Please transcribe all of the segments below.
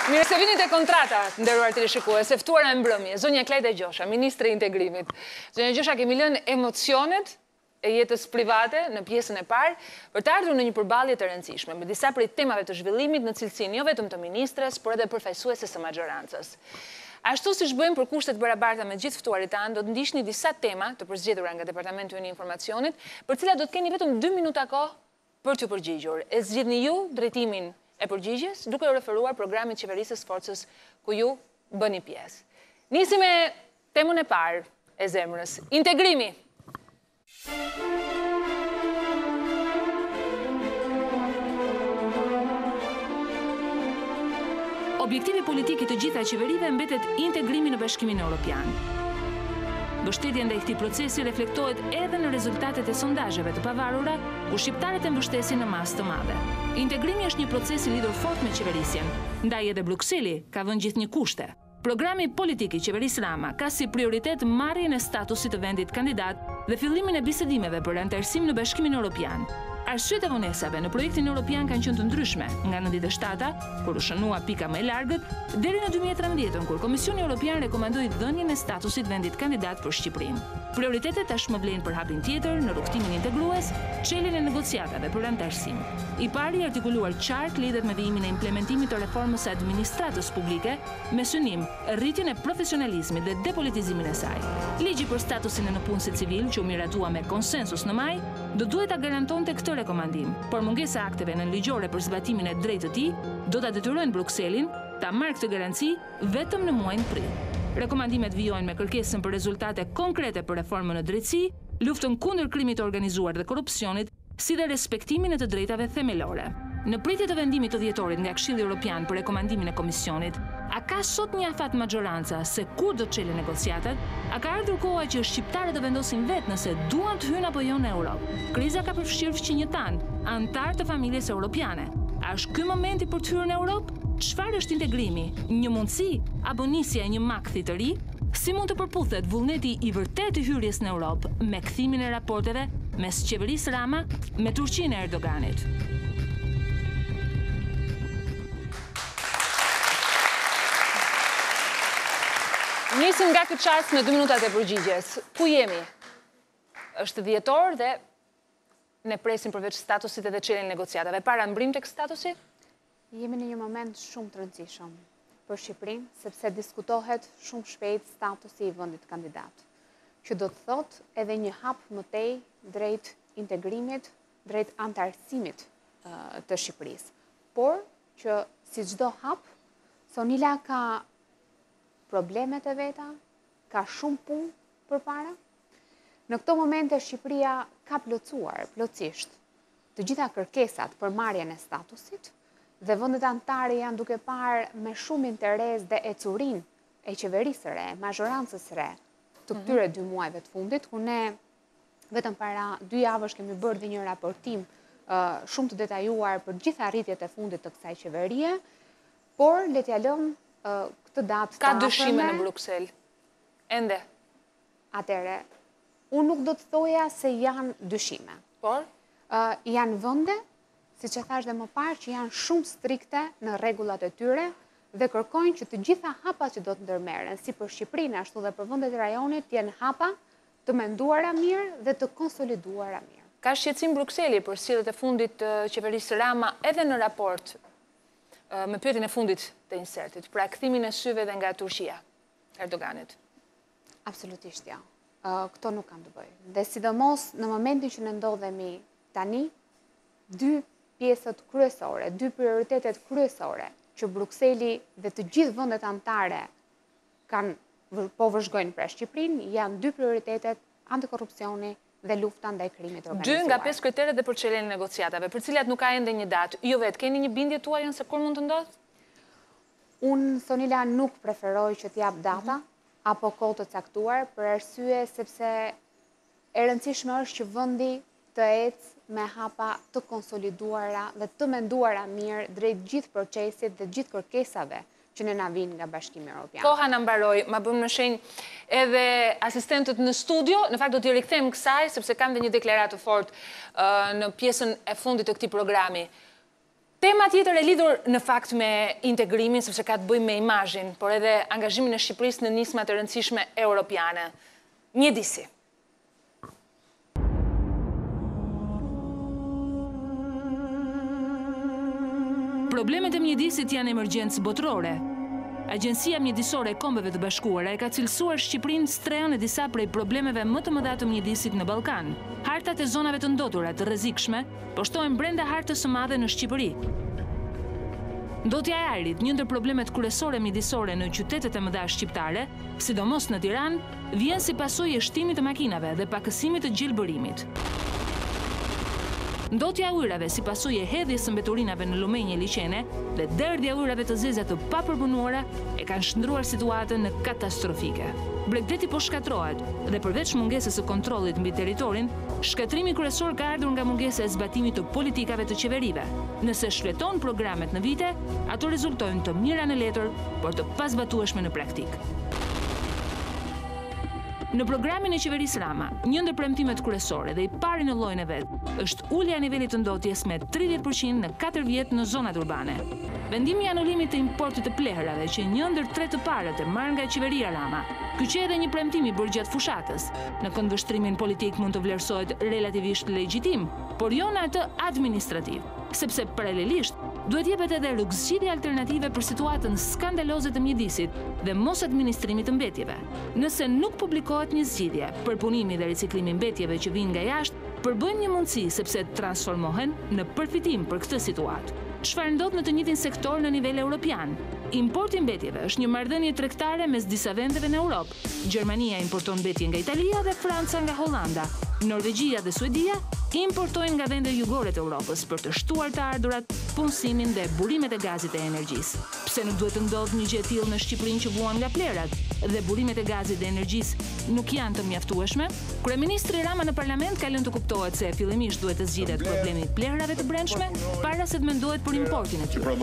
Mirë se vini te kontrata, nderuar teleshikues, e ftuara e mbrëmje, zonja Klajda Gjosha, Ministre e Integrimit. Zonja Gjosha, kemi lënë emocionet e jetës private në pjesën e parë për të ardhur në një përballje të rëndësishme me disa prej temave të zhvillimit në cilësinë jo vetëm të ministres, por edhe përfaqësuese së maxhorancës. Ashtu siç bëjmë për kushtet barabarta me gjithë ftuarit tanë, do të ndiqni disa tema të përzgjedhura nga Departamenti i Informacionit, për cilat do të keni vetëm 2 minuta kohë për t'u përgjigjur. E zgjidhni ju drejtimin e përgjigjes, duke u referuar programit qeverisës forcës ku ju bëni pjesë. Nisim me temën e parë e zemrës, integrimi. Objektivi politik i të gjitha qeverive mbetet integrimi në Bashkimin Evropian. Mbështetja ndaj këtij procesi reflektohet edhe në rezultatet e sondazheve të pavarura, ku shqiptarët e mbështesin në masë të madhe. Integrimi është një proces i lidhur fort me qeverisjen, ndaj edhe Brukseli ka vënë gjithnjë kushte. Programi politik i qeverisë Rama ka si prioritet marrjen e statusit të vendit kandidat dhe fillimin e bisedimeve për anëtarësim në Bashkimin Evropian. Arsyet e vonesave në projektin evropian kanë qenë të ndryshme, nga 97-a, kur u shënua pika më e largët, deri në 2013, kur Komisioni Evropian rekomandoi dhënien e statusit vendit kandidat për Shqipërinë. Prioritetet tashmë vlen për hapin tjetër në rrugtimin integrues, çeljen e negociatave për anëtarësim. I pari artikuluar qartë lidhet me vijimin e implementimit të reformës së administratës publike, me synim rritjen e profesionalizmit dhe depolitizimin e saj. Ligji për statusin e nëpunësit civil, që u miratua me konsensus në maj, do duhet ta garantonte këtë rekomandim, por mungesa e akteve nënligjore për zbatimin e drejtë të tij do ta detyrojnë Brukselin ta marrë këtë garanci vetëm në muajin prill. Rekomandimet vijojnë me kërkesën për rezultate konkrete për reformën në drejtësi, luftën kundër krimit të organizuar dhe korrupsionit, si dhe respektimin e të drejtave themelore. Në pritje të vendimit të dhjetorit nga Këshilli Evropian për rekomandimin e Komisionit, a ka sot një afat maxhoranca se kur do të çelën negociatat? A ka ardhur koha që shqiptarët të vendosin vetë nëse duan të hyjnë apo jo në Europë? Kriza ka përfshirë fqinjëtan, antar të familjes europiane. A është ky momenti për të hyrë në Europë? Çfarë është integrimi? Një mundësi apo nisja e një makthi të ri? Si mund të përputhet vullneti i vërtet të hyrjes në Europë me kthimin e raporteve mes qeverisë Rama me Turqinë e Erdoganit? Nisim nga këtë çast në 2 minutat e përgjigjes. Ku jemi? Është dhjetor dhe ne presim përveç statusit edhe çeljen e negociatave. Para mbrim tek statusi? Jemi në një moment shumë të rëndësishëm për Shqipërinë, sepse diskutohet shumë shpejt statusi i vendit kandidat, që do të thotë edhe një hap më tej drejt integrimit, drejt anëtarësimit të Shqipërisë. Por që si çdo hap, Sonila ka problemet e veta, ka shumë punë përpara. Në këto momente Shqipëria ka plotësuar plotësisht të gjitha kërkesat për marrjen e statusit dhe vendet anëtare janë duke parë me shumë interes dhe ecurinë e qeverisë re, maxhorancës re të këtyre 2 muajve të fundit, ku ne vetëm para 2 javësh kemi bërë dhe një raportim shumë të detajuar për gjitha arritjet e fundit të kësaj qeverie, por le t'ja lëm këtë datë ka dyshime në Bruksel. Ende. Atëre, unë nuk do të thoja se janë dyshime. Por? Janë vende, siç e thash dhe më parë, që janë shumë strikte në rregullat e tyre dhe kërkojnë që të gjitha hapat që do të ndërmerren, si për Shqipërinë ashtu dhe për vendet e rajonit, të jenë hapa të menduara mirë dhe të konsoliduara mirë. Ka shqetësim Brukseli për sjelljet e fundit të qeverisë Rama edhe në raport me pyetjen e fundit të insertit, pra kthimin e syve dhe nga Turqia, Erdoganit? Absolutisht ja. Këto nuk kanë të bëjë. Dhe sidomos në momentin që ne ndodhemi tani, 2 pjesët kryesore, 2 prioritetet kryesore që Brukseli dhe të gjithë vendet anëtare kanë po vëzhgojnë për Shqipërinë, janë 2 prioritetet: antikorrupsioni dhe lufta ndaj krimit organizuar. 2 nga 5 kriteret dhe për çeljen e negociatave, për cilat nuk ka ende një datë. Ju vetë keni një bindje tuaj se kur mund të ndodhë? Unë, Sonila, nuk preferoj që t'jap data apo kohë të caktuar, për arsye sepse e rëndësishme është që vendi të ecë me hapa të konsoliduara dhe të menduara mirë drejt gjithë procesit dhe gjithë kërkesave që ne na vinë nga Bashkimi Evropian. Koha na mbaroi, ma bëm në shenjë edhe asistentët në studio, në fakt do t'i rikthejmë kësaj, sepse kam dhe një deklaratë fort në pjesën e fundit të këtij programi. Tema tjetër e lidhur në fakt me integrimin, sepse ka të bëjë me imazhin, por edhe angazhimin e Shqipërisë në nisma të rëndësishme europiane. Mjedisi. Problemet e mjedisit janë emergjencë botërore. Agjencia Mjedisore e Kombeve të Bashkuara e ka cilësuar Shqipërinë strejon e disa prej problemeve më të mëdha të mjedisit në Ballkan. Hartat e zonave të ndotura të rrezikshme poshtohen brenda hartës së madhe në Shqipëri. Ndotja e ajrit, një ndër problemet kryesore mjedisore në qytetet e mëdha shqiptare, sidomos në Tiranë, vjen si pasojë e shtimit të makinave dhe pakësimit të gjelbërimit. Ndotja e ujrave si pasojë e hedhjes së mbeturinave në lumenjë liçene dhe derdhja e ujrave të zeza të papërpunuara e kanë shndruar situatën në katastrofike. Bregdeti po shkatrohet dhe përveç mungesës së kontrollit mbi territorin, shkatrimi kryesor ka ardhur nga mungesa e zbatimit të politikave të qeverive. Nëse shfleton programet në vite, ato rezultojnë të mira në letër, por të pazbatueshme në praktik. Në programin e qeverisë Rama, një ndër premtimet kryesore dhe i pari në llojin e vet, është ulja e nivelit të ndotjes me 30% në 4 vjet në zonat urbane. Vendimi i anulimit të importit të plehrave, që një ndër 3 të parët e marrë nga qeveria Rama, kyçi edhe një premtim i bërë gjatë fushatës. Në këndvështrimin politik mund të vlerësohet relativisht legjitim, por jo në atë administrativ, sepse paralelisht duhet jepet edhe rrugëzgjidhje alternative për situatën skandaloze të mjedisit dhe mos administrimit të mbetjeve. Nëse nuk publikohet një zgjidhje, përpunimi dhe riciklimi mbetjeve që vijnë nga jashtë përbëjnë një mundësi sepse transformohen në përfitim për këtë situatë. Çfarë ndodh në të njëjtin sektor në nivel europian? Importi i mbetjeve është një marrëdhënie tregtare mes disa vendeve në Europë. Gjermania importon mbetje nga Italia dhe Franca nga Hollanda. Norvegjia dhe Suedia importojnë nga vende jugore të Europës për të shtuar të ardhurat, punësimin dhe burimet e gazit e energjisë. Pse nuk duhet të ndodhë një gjë e tillë në Shqipërinë që vuan nga plerat dhe burimet e gazit dhe energjisë nuk janë të mjaftueshme? Kryeministri Rama në parlament ka lënë të kuptohet se fillimisht duhet të zgjidhet problemi i plehrave të brendshme para se të mendohet për importin e tyre.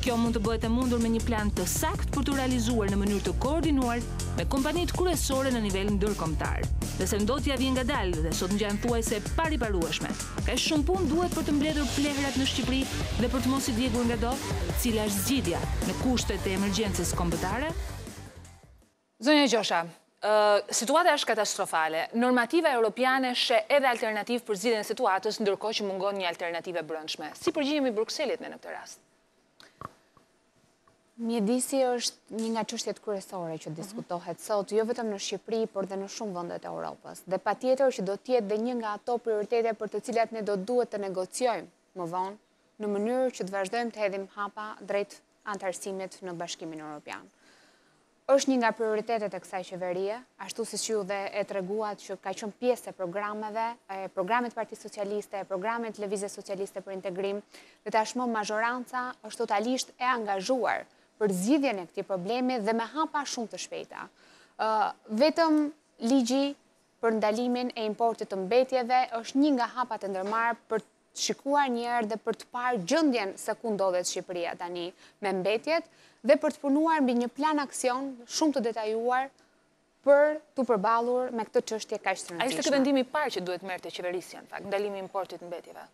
Kjo mund të bëhet e mundur me një plan të saktë për të realizuar në mënyrë të koordinuar me kompanitë kryesore në nivel ndërkombëtar. Dhe se ndotja vjen ngadalë dhe sot ngjan thuajse pariparueshme. Ka shumë punë duhet për të mbledhur plehrat në Shqipëri dhe për të mos i djegur nga dot, cila është zgjidhja në kushtet e emergjencës kombëtare? Zonja Gjosha, situata është katastrofale. Normativa europiane sheh edhe alternativë për zgjidhjen e situatës, ndërkohë që mungon një alternativë e brendshme. Si përgjigjemi Brukselit në këtë rast? Mjedisi është një nga çështjet kryesore që diskutohet sot, jo vetëm në Shqipëri, por dhe në shumë vende të Europës. Dhe patjetër që do të jetë dhe një nga ato prioritete për të cilat ne do duhet të negociojmë më vonë, në mënyrë që të vazhdojmë të hedhim hapa drejt antarësimit në Bashkimin Evropian. Është një nga prioritetet e kësaj qeverie, ashtu siç ju dhe e treguat që ka qenë pjesë e programit Partisë Socialiste, programit Lëvizjes Socialiste për Integrim, dhe tashmë mazhoranca është totalisht e angazhuar për zgjidhjen e këtij problemi dhe me hapa shumë të shpejta. Vetëm ligji për ndalimin e importit të mbetjeve është një nga hapat e ndërmarrë për të shikuar një herë dhe për të parë gjendjen se ku ndodhet Shqipëria tani me mbetjet dhe për të punuar mbi një plan aksion shumë të detajuar për të përballur me këtë çështje kaq të rëndësishme. A ishte ky vendimi i parë që duhet merrte qeverisja në fakt, ndalimi i importit të mbetjeve?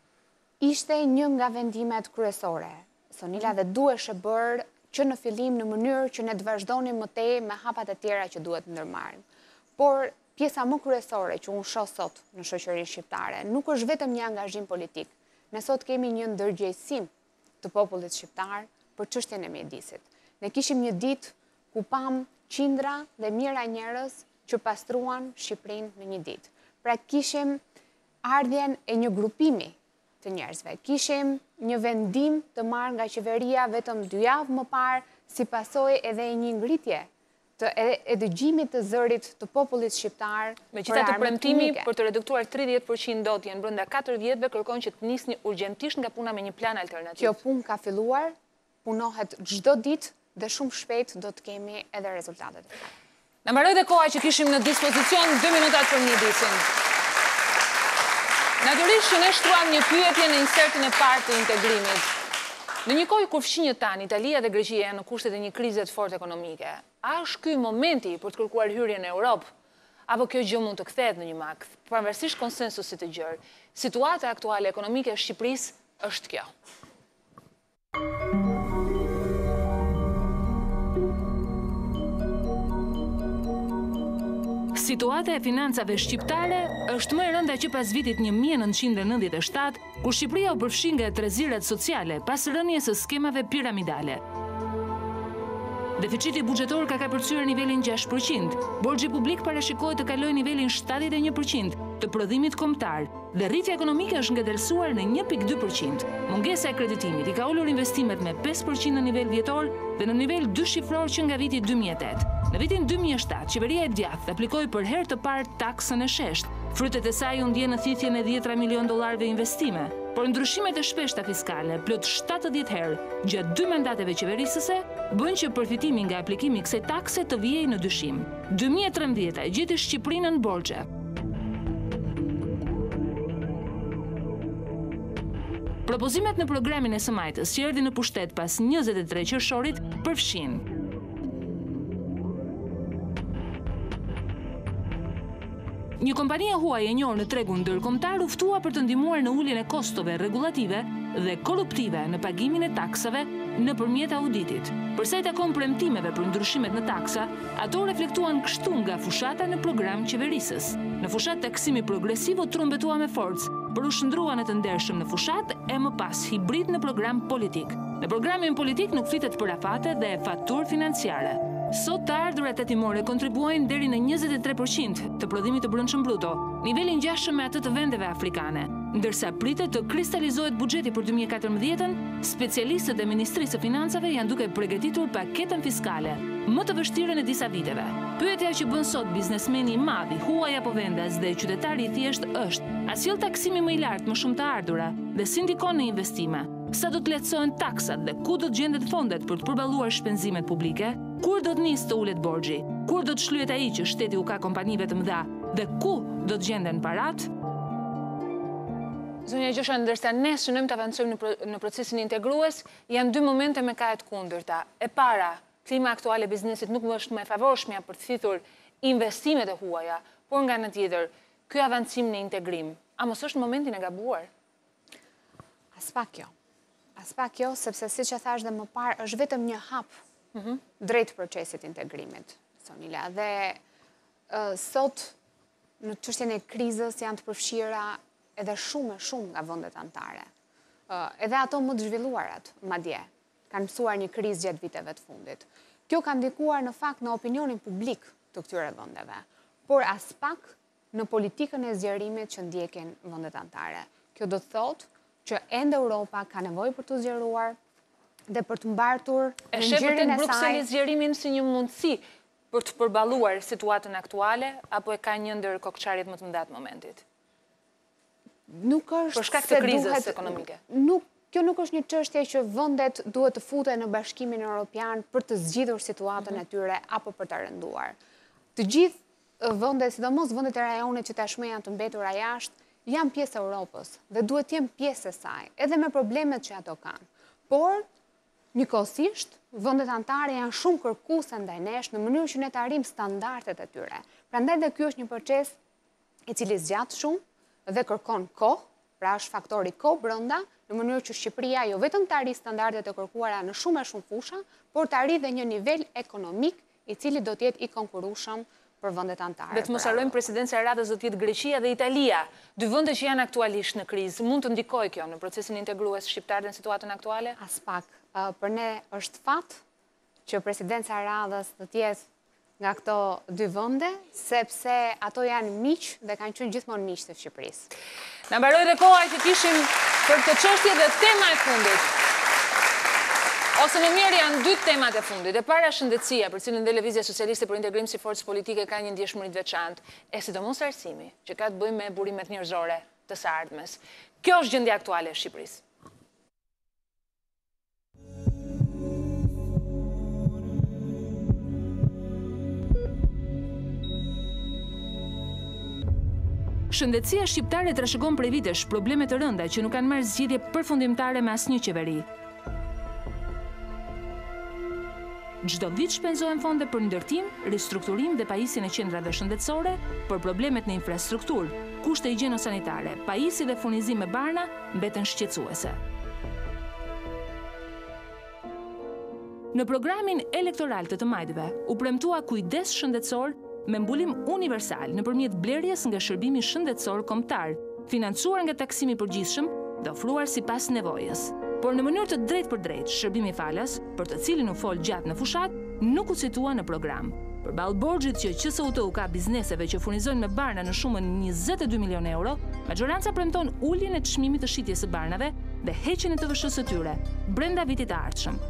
Ishte një nga vendimet kryesore, Sonila, dhe duhej bërë që në fillim në mënyrë që ne të vazhdonim më tej me hapat e tjera që duhet ndërmarrim. Por pjesa më kryesore që unë shoh sot në shoqërinë shqiptare nuk është vetëm një angazhim politik. Ne sot kemi një ndërgjegjësim të popullit shqiptar për çështjen e mjedisit. Ne kishim një ditë ku pam qindra dhe mijëra njerëz që pastruan Shqipërinë në një ditë. Pra kishim ardhjen e një grupimi të njerëzve. Kishim një vendim të marrë nga qeveria vetëm 2 javë më parë si pasojë edhe një ngritje e dëgjimit të zërit të popullit shqiptar. Megjithatë, premtimi për të reduktuar 30% ndotjen brenda 4 vjetëve kërkon që të nisni urgjentisht nga puna me një plan alternativ. Kjo punë ka filluar, punohet çdo ditë dhe shumë shpejt do të kemi edhe rezultatet. Na mbaroi dhe koha që kishim në dispozicion 2 minutat për mjedisin. Natyrisht që ne shtruam një pyetje në insertin e parë të integrimit. Në një kohë kur fshinjët tanë, Italia dhe Greqia janë në kushtet e një krize të fortë ekonomike, a është ky momenti për të kërkuar hyrjen në Europë? Apo kjo gjë mund të kthehet në një mak, pavarësisht konsensusit të gjerë? Situata aktuale ekonomike e Shqipërisë është kjo. Situata e financave shqiptare është më e rënda që pas vitit 1997, kur Shqipëria u përfshi nga trezirat sociale pas rënies së skemave piramidale. Deficiti buxhetor ka kapërcyer nivelin 6%, borxhi publik parashikohet të kalojë nivelin 71% të prodhimit kombëtar dhe rritja ekonomike është ngadalësuar në 1.2%. Mungesa e kreditimit i ka ulur investimet me 5% në nivel vjetor dhe në nivel dyshifror që nga viti 2008. Në vitin 2007, qeveria e djathtë aplikoi për herë të parë taksën e sheshtë. Frytet e saj u ndjen në thithjen e $10 milion investime, por ndryshimet e shpeshta fiskale, plot 70 herë, gjatë 2 mandateve qeverisëse, bën që përfitimi nga aplikimi i kësaj takse të vijej në dyshim. 2013 e gjeti Shqipërinë në borxhe. Propozimet në programin e së majtës që erdhi në pushtet pas 23 qershorit përfshin një kompani e huaj e njohur në tregun ndërkombëtar u ftua për të ndihmuar në uljen e kostove rregullative dhe korruptive në pagimin e taksave nëpërmjet auditit. Përsa i takon premtimeve për ndryshimet në taksa, ato reflektuan kështu nga fushata në program qeverisës. Në fushat taksimi progresiv u trumbetua me forcë, por u shndrua në të ndershëm në fushat e më pas hibrid në program politik. Në programin politik nuk flitet për afate dhe faturë financiare. Sot të ardhurat tatimore kontribuojnë deri në 23% të prodhimit të brendshëm bruto, nivelin ngjashëm me atë të vendeve afrikane. Ndërsa pritet të kristalizohet buxheti për 2014-ën, specialistët e Ministrisë së Financave janë duke përgatitur paketën fiskale, më të vështirë në disa viteve. Pyetja që bën sot biznesmeni i madh, huaj apo vendas dhe qytetari i thjeshtë është: a sjell taksimi më i lartë më shumë të ardhura dhe si ndikon në investime? Sa do të lehtësohen taksat dhe ku do të gjendet fondet për të përballuar shpenzimet publike? Kur do të nisë të ulet borxhi? Kur do të shlyhet ai që shteti u ka kompanive të mëdha dhe ku do të gjenden parat? Zonja Gjosha, ndërsa ne synojmë të avancojmë në procesin integrues, janë 2 momente me kaq të kundërta. E para, klima aktuale e biznesit nuk është më e favorshme për të fitur investimet e huaja, por nga ana tjetër, ky avancim në integrim, a mos është momentin e gabuar? As pak jo, sepse siç e thash dhe më parë, është vetëm një hap drejt procesit integrimit, Sonila. Dhe sot, në çështjen e krizës, janë të përfshira edhe shumë nga vendet anëtare. Edhe ato më të zhvilluarat, madje, kanë mësuar një krizë gjatë viteve të fundit. Kjo ka ndikuar në fakt në opinionin publik të këtyre vendeve, por as pak në politikën e zgjerimit që ndjekin vendet anëtare. Kjo do të thotë që ende Europa ka nevojë për të zgjeruar dhe për të mbartur në ngjyrin e saj. Brukseli zgjerimin si një mundësi për të përballuar situatën aktuale, apo e ka një ndër kokçarjet më të mëdha të momentit? Nuk është për shkak të krizës ekonomike. Kjo nuk është një çështje që vendet duhet të futen në Bashkimin Evropian për të zgjidhur situatën e tyre apo për ta renduar. Të gjithë vendet, sidomos vendet e rajonit që tashmë janë të mbetura jashtë, janë pjesë e Europës dhe duhet të jenë pjesë e saj, edhe me problemet që ato kanë. Por, njëkohësisht, vendet anëtare janë shumë kërkuese ndaj nesh në mënyrë që ne të arrijmë standardet e tyre. Prandaj dhe ky është një proces i cili zgjat shumë dhe kërkon kohë, pra është faktori kohë brenda, në mënyrë që Shqipëria jo vetëm të arrijë standardet e kërkuara në shumë fusha, por të arrijë dhe një nivel ekonomik i cili do të jetë i konkurrueshëm për vendet anëtare. Dhe të mos harrojmë presidencia e radhës do të jetë Greqia dhe Italia, 2 vende që janë aktualisht në krizë. Mund të ndikojë kjo në procesin integrues shqiptar në situatën aktuale? As pak. Për ne është fat që presidencia e radhës do të jetë nga këto 2 vende, sepse ato janë miq dhe kanë qenë gjithmonë miq të Shqipërisë. Na mbaroi dhe koha që kishim për këtë çështje dhe tema e fundit. Ose më mirë janë 2 temat e fundit. E para shëndetësia, për cilën dhe Lëvizja Socialiste për Integrim si forcë politike ka një ndjeshmëri të veçantë, e sidomos arsimi, që ka të bëjë me burimet njerëzore të së ardhmes. Kjo është gjendja aktuale e Shqipërisë. Shëndetësia shqiptare trashëgon prej vitesh probleme të rënda që nuk kanë marrë zgjidhje përfundimtare me asnjë qeveri. Çdo vit shpenzohen fonde për ndërtim, ristrukturim dhe pajisjen e qendrave shëndetësore, për problemet në infrastrukturë, kushte higjieno-sanitare, pajisje dhe furnizim me barna mbeten shqetësuese. Në programin elektoral të majtëve, u premtua kujdes shëndetësor me mbulim universal nëpërmjet blerjes nga shërbimi shëndetësor kombëtar, financuar nga taksimi përgjithshëm dhe ofruar sipas nevojës. Por në mënyrë të drejtë, shërbimi falas, për të cilin u fol gjatë në fushat, nuk u citua në program. Përballë borxhit që QSUT-u ka bizneseve që furnizojnë me barna në shumën 22 milion euro, majoranca premton uljen e çmimit të shitjes së barnave dhe heqjen e TVSH së tyre brenda vitit të ardhshëm.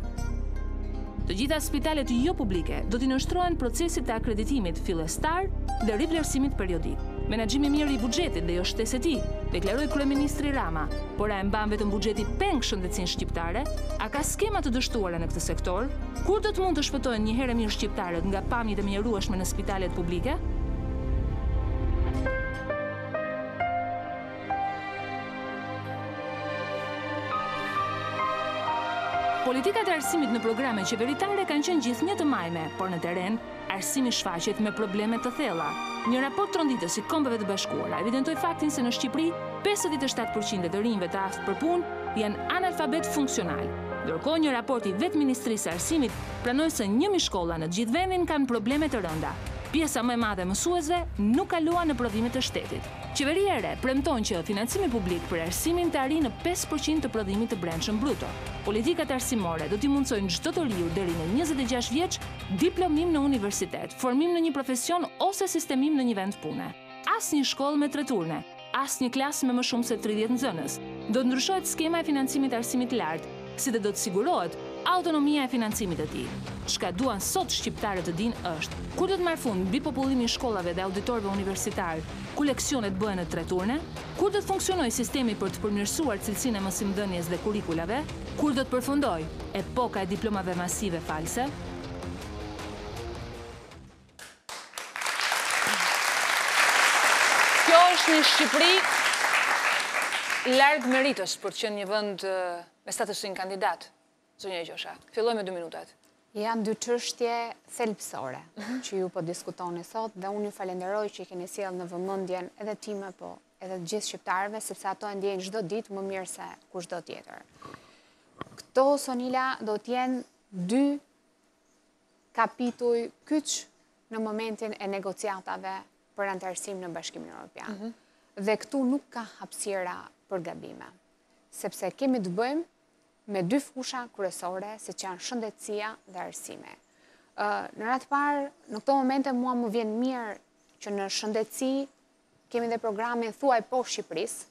Të gjitha spitalet jo publike do t'i nënshtrohen procesit të akreditimit fillestar dhe rivlerësimit periodik. Menaxhimi mirë i buxhetit dhe jo shtesë e tij, deklaroi kryeministri Rama, por a e mban vetëm buxheti peng shëndetësinë shqiptare? A ka skema të dështuara në këtë sektor? Kur do të mund të shpëtojnë një herë mirë shqiptarët nga pamjet e mjerueshme në spitalet publike? Politikat e arsimit në programe qeveritare kanë qenë gjithnjë të majme, por në teren, arsimi shfaqet me probleme të thella. Një raport tronditës i Kombeve të Bashkuara evidentoi faktin se në Shqipëri 57% të rinjve të aftë për punë janë analfabet funksional. Ndërkohë, një raport i vetë Ministrisë së Arsimit pranoi se 1.000 shkolla në të gjithë vendin kanë probleme të rënda. Pjesa më e madhe e mësuesve nuk kalua në prodhimet e shtetit. Qeveria e re premton që financimi publik për arsimin të arrijë në 5% të prodhimit të brendshëm bruto. Politikat arsimore do t'i mundsojnë çdo të riu deri në 26 vjeç diplomim në universitet, formim në një profesion ose sistemim në një vend pune. Asnjë shkollë me 3 turne, asnjë klasë me më shumë se 30 nxënës. Do të ndryshohet skema e financimit të arsimit lart, si dhe do të sigurohet autonomia e financimit të tij. Çka duan sot shqiptarët të dinë është, kur do të marrë fund mbi popullimin e shkollave dhe auditorëve universitar, ku leksionet bëhen në 3 turne, kur do të funksionojë sistemi për të përmirësuar cilësinë e mësimdhënies dhe kurikulave, kur do të përfundojë epoka e diplomave masive false. Kjo është një Shqipëri larg meritës për të qenë një vend me statusin kandidat. Zonja Gjosha, filloj me 2 minutat. Janë 2 çështje thelbësore që ju po diskutoni sot dhe unë ju falenderoj që i keni sjellë në vëmendjen edhe time, po edhe të gjithë shqiptarëve, sepse ato e ndjejnë çdo ditë më mirë se kushdo tjetër. Këto, Sonila, do të jenë 2 kapituj kyç në momentin e negociatave për antarësim në Bashkimin Evropian. Dhe këtu nuk ka hapësira për gabime, sepse kemi të bëjmë me 2 fusha kryesore, si që janë shëndetësia dhe arsimi. Në radhë parë, në këto momente mua më vjen mirë që në shëndetësi kemi dhe programin Thuaj Po Shqipërisë,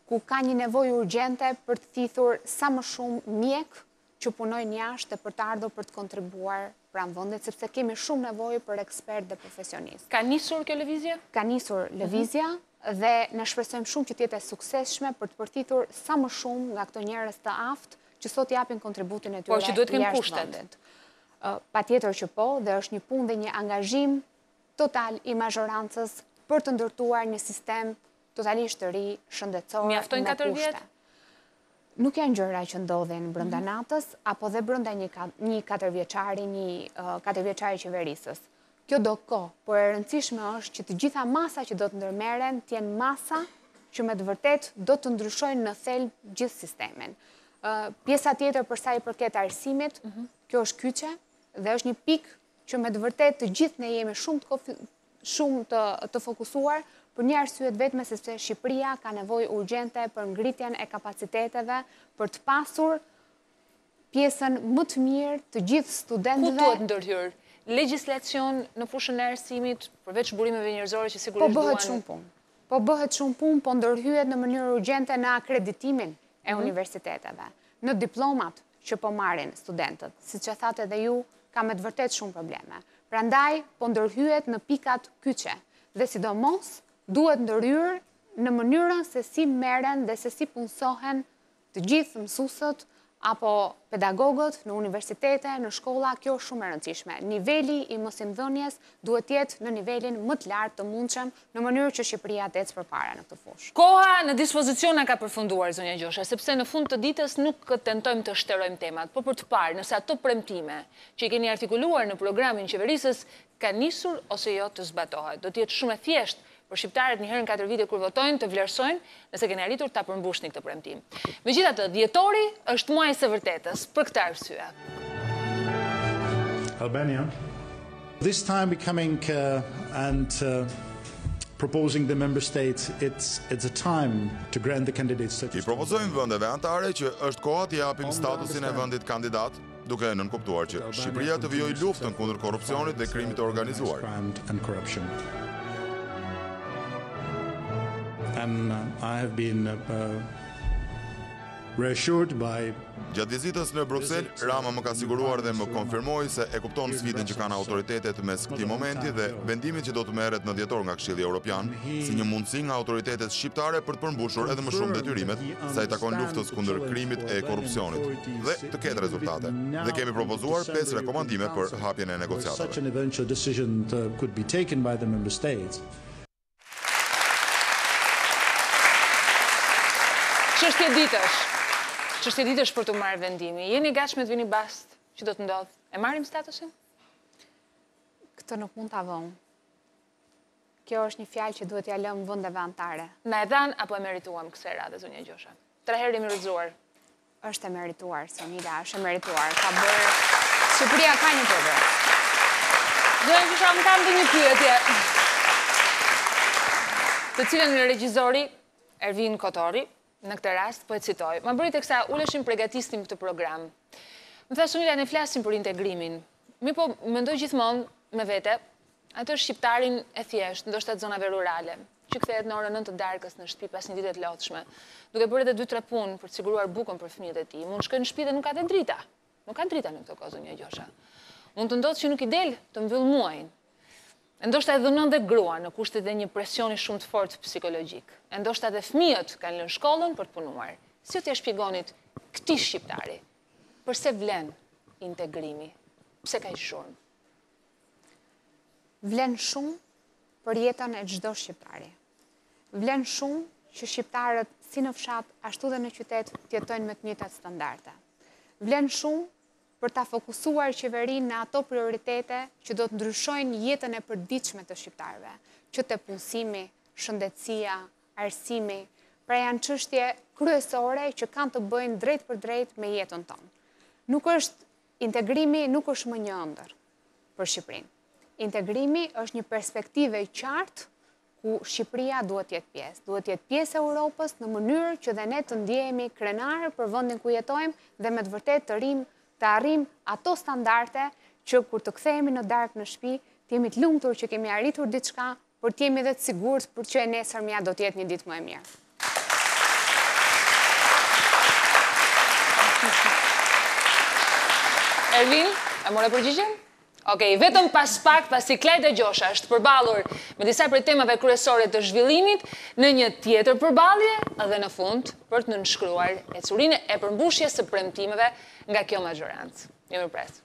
ku ka një nevojë urgjente për të thithur sa më shumë mjek që punojnë jashtë dhe për të ardhur për të kontribuar pranë vendit, sepse kemi shumë nevojë për ekspert dhe profesionistë. Ka nisur kjo lëvizje? Ka nisur lëvizja dhe ne shpresojmë shumë që të jetë e suksesshme për të përtitur sa më shumë nga këto njerëz të aftë që sot japin kontributin e tyre. Po që duhet të kenë kushtet. Patjetër që po, dhe është një punë dhe një angazhim total i mazhorancës për të ndërtuar një sistem totalisht të ri shëndetësor. Mjaftojnë 4 vjet? Nuk janë gjëra që ndodhin brenda natës apo dhe brenda një 4-vjeçari, një 4-vjeçari qeverisës. Kjo do kohë, por e rëndësishme është që të gjitha masa që do të ndërmeren të jenë masa që me të vërtet do të ndryshojnë në thelb gjithë sistemin. Pjesa tjetër për sa i përket arsimit, kjo është kyçe dhe është një pikë që me të vërtet të gjithë ne jemi shumë të fokusuar për një arsye të vetme, sepse Shqipëria ka nevojë urgjente për ngritjen e kapaciteteve për të pasur pjesën më të mirë të gjithë studentëve. Ku duhet ndërhyrë legjislacion në fushën e arsimit, përveç burimeve njerëzore që sigurisht duan? Po bëhet shumë punë, po ndërhyet në mënyrë urgjente në akreditimin e universiteteve, në diplomat që po marrin studentët, siç e thatë edhe ju, ka me të vërtet shumë probleme. Prandaj po ndërhyet në pikat kyçe dhe sidomos duhet ndërhyrë në mënyrën se si merren dhe se si punësohen të gjithë mësuesët apo pedagogët në universitete, në shkolla. Kjo është shumë e rëndësishme. Niveli i mësimdhënies duhet jetë në nivelin më të lartë të mundshëm në mënyrë që Shqipëria të ecë përpara në këtë fushë. Koha në dispozicion na ka përfunduar, zonja Gjosha, sepse në fund të ditës nuk tentojmë të shterojmë temat, por për të parë nëse ato premtime që i keni artikuluar në programin qeverisës ka nisur ose jo të zbatohet. Do të jetë shumë e thjeshtë për shqiptarët një herë në 4 vite kur votojnë të vlerësojnë nëse keni arritur ta përmbushni këtë premtim. Megjithatë, dhjetori është muaji i së vërtetës për këtë arsye. Albania. This time becoming and proposing the member states, it's a time to grant the candidates status. I propozojmë vendeve anëtare që është koha t'i japim statusin e vendit kandidat, duke nënkuptuar që Shqipëria të vijojë luftën kundër korrupsionit dhe krimit të organizuar. And I have been reassured by Gjatë vizitës në Bruksel, Rama më ka siguruar dhe më konfirmoi se e kupton sfidën që kanë autoritetet mes këtij momenti dhe vendimin që do të merret në dhjetor nga Këshilli Evropian, si një mundësi nga autoritetet shqiptare për të përmbushur edhe më shumë detyrimet sa i takon luftës kundër krimit e korrupsionit dhe të ketë rezultate. Dhe kemi propozuar 5 rekomandime për hapjen e negociatave. Such an eventual decision could be taken by the member states. Çështje ditësh për të marrë vendimi. Jeni gatshme të vini bast që do të ndodh? E marrim statusin? Këtë nuk mund ta vëmë. Kjo është një fjalë që duhet ja lëmë vendeve anëtare. Na e dhan apo e merituam kësaj radhe, zonja Gjosha? 3 herë jemi rrëzuar. Është e merituar, Sonila, është e merituar. Ka bërë Shqipëria ka një progres. Zonja Gjosha, më kam dhe një pyetje. Të cilën regjizori Ervin Kotori në këtë rast, po e citoj. Ma bëri teksa uleshim përgatisnim këtë program. Më tha Sonila, ne flasim për integrimin. Mi po mendoj gjithmonë me vete, atë shqiptarin e thjesht, ndoshta të zonave rurale, që kthehet në orën 9 të darkës në shtëpi pas një dite të lodhshme, duke bërë edhe 2-3 punë për të siguruar bukën për fëmijët e tij. Mund shkojnë në shtëpi dhe nuk ka të drita. Nuk ka drita në këtë kohë, zonja Gjosha. Mund të ndodhë që nuk i del të mbyll muajin. Ndoshta e dhunon dhe grua në kushtet dhe një presioni shumë të fortë psikologjik. Ndoshta dhe fëmijët kanë lënë shkollën për të punuar. Si t'ia shpjegonit këtij shqiptari përse vlen integrimi? Pse ka shumë? Vlen shumë për jetën e çdo shqiptari. Vlen shumë që shqiptarët si në fshat ashtu dhe në qytet të jetojnë me të njëjtat standarde. Vlen shumë për ta fokusuar qeverinë në ato prioritete që do të ndryshojnë jetën e përditshme të shqiptarëve, që të punësimi, shëndetësia, arsimi, pra janë çështje kryesore që kanë të bëjnë drejt për drejt me jetën tonë. Integrimi nuk është më një ëndër për Shqipërinë. Integrimi është një perspektive e qartë ku Shqipëria duhet të jetë pjesë. Duhet të jetë pjesë e Europës në mënyrë që dhe ne të ndjehemi krenarë për vendin ku jetojmë dhe me të vërtetë të arrim ato standarde që kur të kthehemi në darkë në shtëpi, të jemi të lumtur që kemi arritur diçka, por të jemi edhe të sigurt për që e nesërmja do të jetë një ditë më e mirë. Ervin, e more përgjigjen? Okej, vetëm pas pak, pasi Klajda Gjosha është përballur me disa prej temave kryesore të zhvillimit në një tjetër përballje dhe në fund për të nënshkruar ecurinë e përmbushjes së premtimeve nga kjo majorancë. Mirëpres.